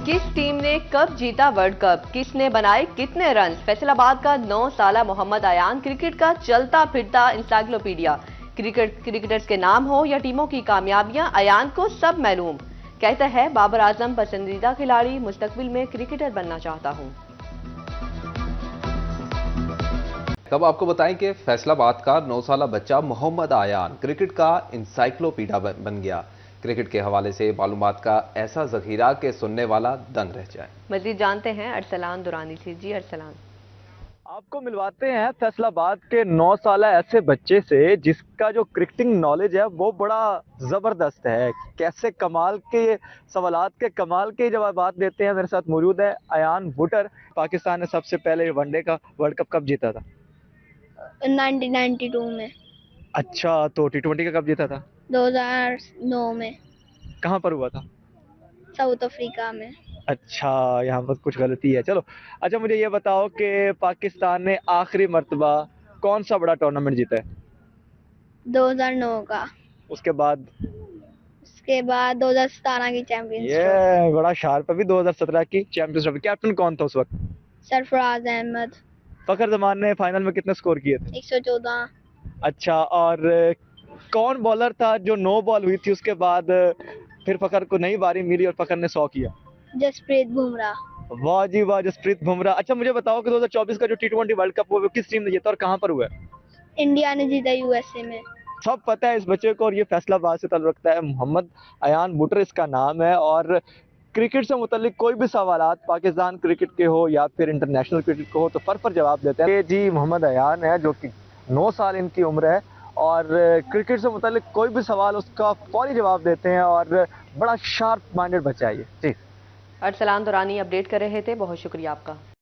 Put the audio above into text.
किस टीम ने कब जीता वर्ल्ड कप, किसने बनाए कितने रन? फैसलाबाद का 9 साला मोहम्मद अयान क्रिकेट का चलता फिरता इंसाइक्लोपीडिया। क्रिकेटर्स के नाम हो या टीमों की कामयाबियां, अयान को सब मालूम। कहता है बाबर आजम पसंदीदा खिलाड़ी, मुस्तकबिल में क्रिकेटर बनना चाहता हूं। तब आपको बताएं कि फैसलाबाद का 9 साला बच्चा मोहम्मद अयान क्रिकेट का इंसाइक्लोपीडिया बन गया। क्रिकेट के हवाले से मालूमात का ऐसा जखीरा कि सुनने वाला दंग रह जाए। मजीद जानते हैं अरसलान दुरानी से। जी अरसलान, आपको मिलवाते हैं फैसलाबाद के 9 साला ऐसे बच्चे से जिसका जो क्रिकेटिंग नॉलेज है वो बड़ा जबरदस्त है। कैसे कमाल के सवालात के कमाल के जवाब देते हैं। मेरे साथ मौजूद है अयान बुटर। पाकिस्तान ने सबसे पहले वनडे का वर्ल्ड कप कब जीता था? 1992 में। अच्छा, तो टी20 का कब जीता था? 2009 में कहाँ पर हुआ था? साउथ अफ्रीका में। अच्छा, यहाँ पर कुछ गलती है। चलो, अच्छा मुझे ये बताओ कि पाकिस्तान ने आखिरी मर्तबा कौन सा बड़ा टूर्नामेंट जीता है? 2009 का। उसके बाद? उसके बाद 2017 की चैंपियंस ये बड़ा शार्प है। भी 2017 की चैंपियंस ट्रॉफी कैप्टन कौन था उस वक्त? सरफराज अहमद। फखर जमान ने फाइनल में कितने स्कोर किए थे? 114। अच्छा, और कौन बॉलर था जो 9 बॉल हुई थी उसके बाद फिर फखर को नई बारी मिली और फखर ने 100 किया? जसप्रीत बुमराह। वाह जी वाह, जसप्रीत बुमराह। अच्छा मुझे बताओ कि 2024 का जो टी20 वर्ल्ड कप हुआ वो किस टीम ने जीता और कहाँ पर हुआ है? इंडिया ने जीता यूएसए में। सब पता है इस बच्चे को और ये फैसलाबाद से ताल्लुक रखता है। मोहम्मद अयान बुटर इसका नाम है और क्रिकेट से मुतल्लिक कोई भी सवालात पाकिस्तान क्रिकेट के हो या फिर इंटरनेशनल क्रिकेट के हो तो फर जवाब देते हैं। ये जी मोहम्मद अयान है जो कि 9 साल इनकी उम्र है और क्रिकेट से मुतल्लिक कोई भी सवाल उसका फौरी जवाब देते हैं और बड़ा शार्प माइंडेड बच्चा है ये। जी अरसलान दुरानी अपडेट कर रहे थे, बहुत शुक्रिया आपका।